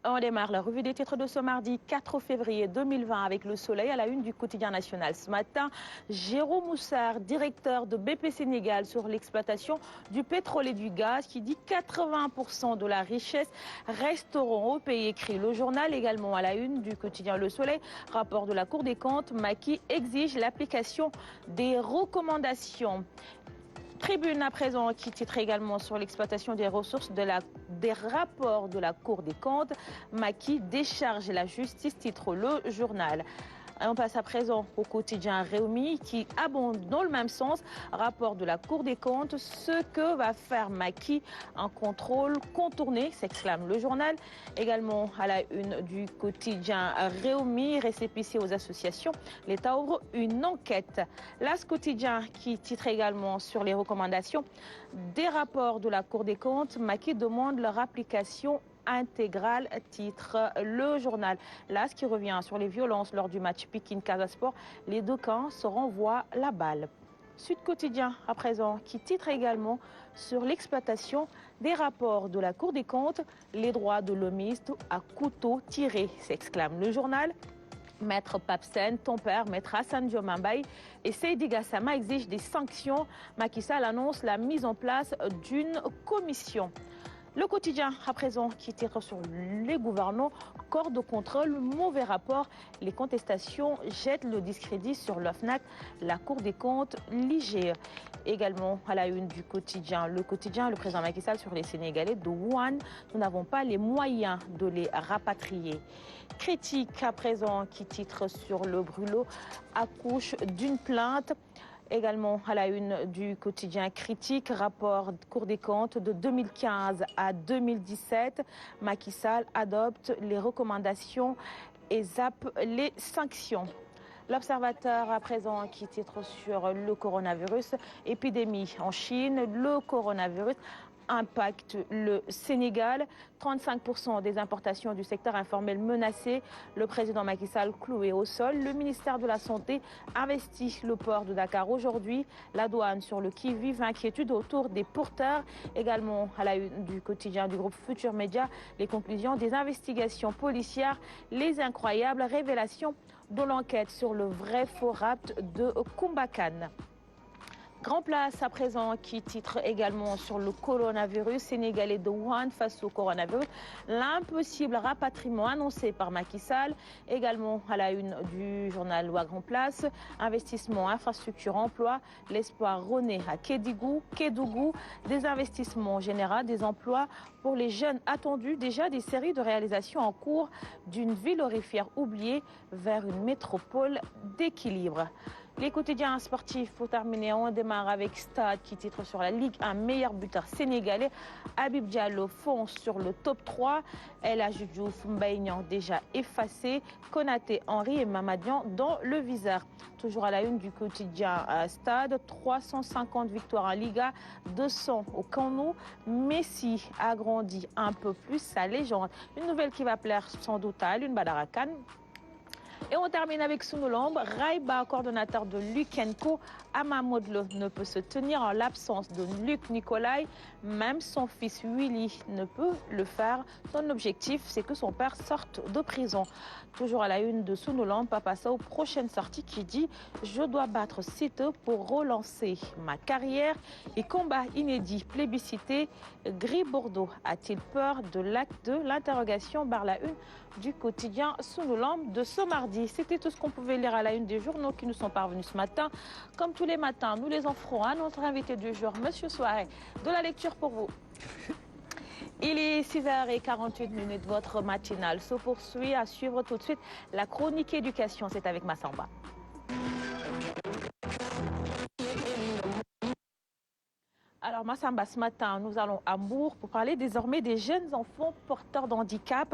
On démarre la revue des titres de ce mardi 4 février 2020 avec le soleil à la une du quotidien national. Ce matin, Jérôme Moussard, directeur de BP Sénégal sur l'exploitation du pétrole et du gaz, qui dit 80% de la richesse resteront au pays, écrit le journal. Également à la une du quotidien Le Soleil, rapport de la Cour des comptes, Macky exige l'application des recommandations. Tribune à présent qui titre également sur l'exploitation des ressources des rapports de la Cour des comptes. Macky décharge la justice, titre le journal. On passe à présent au quotidien Réumi qui abonde dans le même sens. Rapport de la Cour des comptes, ce que va faire Macky, un contrôle contourné, s'exclame le journal. Également à la une du quotidien Réumi, récépissé aux associations, l'État ouvre une enquête. L'As quotidien qui titre également sur les recommandations des rapports de la Cour des comptes. Macky demande leur application intégrale, titre le journal. L'As qui revient sur les violences lors du match Pikine-Casa Sport. Les deux camps se renvoient la balle. Sud Quotidien à présent qui titre également sur l'exploitation des rapports de la Cour des comptes. Les droits de l'homiste à couteau tiré, s'exclame le journal. Maître Papsen, ton père, Maître Hassan Diomambaye et Seydi Gassama exigent des sanctions. Macky Sall annonce la mise en place d'une commission. Le quotidien, à présent, qui tire sur les gouvernants, corps de contrôle, mauvais rapport. Les contestations jettent le discrédit sur l'OFNAC, la Cour des comptes, l'IGE. Également, à la une du quotidien, le président Macky Sall sur les Sénégalais de Wuhan. Nous n'avons pas les moyens de les rapatrier. Critique, à présent, qui titre sur le brûlot, accouche d'une plainte. Également à la une du quotidien Critique, rapport Cour des comptes de 2015 à 2017. Macky Sall adopte les recommandations et zappe les sanctions. L'Observateur à présent qui titre sur le coronavirus, épidémie en Chine, le coronavirus impacte le Sénégal. 35% des importations du secteur informel menacées. Le président Macky Sall cloué au sol. Le ministère de la Santé investit le port de Dakar aujourd'hui. La douane sur le qui-vive, inquiétude autour des porteurs. Également à la une du quotidien du groupe Futur Média, les conclusions des investigations policières, les incroyables révélations de l'enquête sur le vrai faux rapt de Koumbakan. Grand Place à présent qui titre également sur le coronavirus sénégalais de Wuhan face au coronavirus. L'impossible rapatriement annoncé par Macky Sall. Également à la une du journal Grand Place. Investissement, infrastructure, emploi. L'espoir renaît à Kédougou. Des investissements généraux, des emplois pour les jeunes attendus. Déjà des séries de réalisations en cours d'une ville aurifère oubliée vers une métropole d'équilibre. Les quotidiens sportifs, pour terminer, on démarre avec Stade qui titre sur la Ligue 1, meilleur buteur sénégalais. Habib Diallo fonce sur le top 3. El Hadji Diouf, Mbaye Niang déjà effacé. Konaté, Henry et Mamadian dans le viseur. Toujours à la une du quotidien Stade, 350 victoires en Liga, 200 au Camp Nou. Messi agrandit un peu plus sa légende. Une nouvelle qui va plaire sans doute à Alioune Badara Kane. Et on termine avec Sunulamb. Raiba, coordonnateur de Luc & Co. Ama Modlo ne peut se tenir en l'absence de Luc Nicolaï. Même son fils Willy ne peut le faire. Son objectif, c'est que son père sorte de prison. Toujours à la une de Sunulamb, Papa Sow, prochaine sortie qui dit « Je dois battre Siteu pour relancer ma carrière » et combat inédit plébiscité. Gris Bordeaux a-t-il peur de l'acte de l'interrogation barre la une du quotidien Sunulamb de ce mardi. C'était tout ce qu'on pouvait lire à la une des journaux qui nous sont parvenus ce matin. Comme tous les matins, nous les offrons à notre invité du jour, Monsieur Soirée, de la lecture pour vous. Il est 6h48, votre matinale se poursuit. À suivre tout de suite la chronique éducation, c'est avec Massamba. Alors Massamba, ce matin, nous allons à Mbour pour parler désormais des jeunes enfants porteurs d'handicap.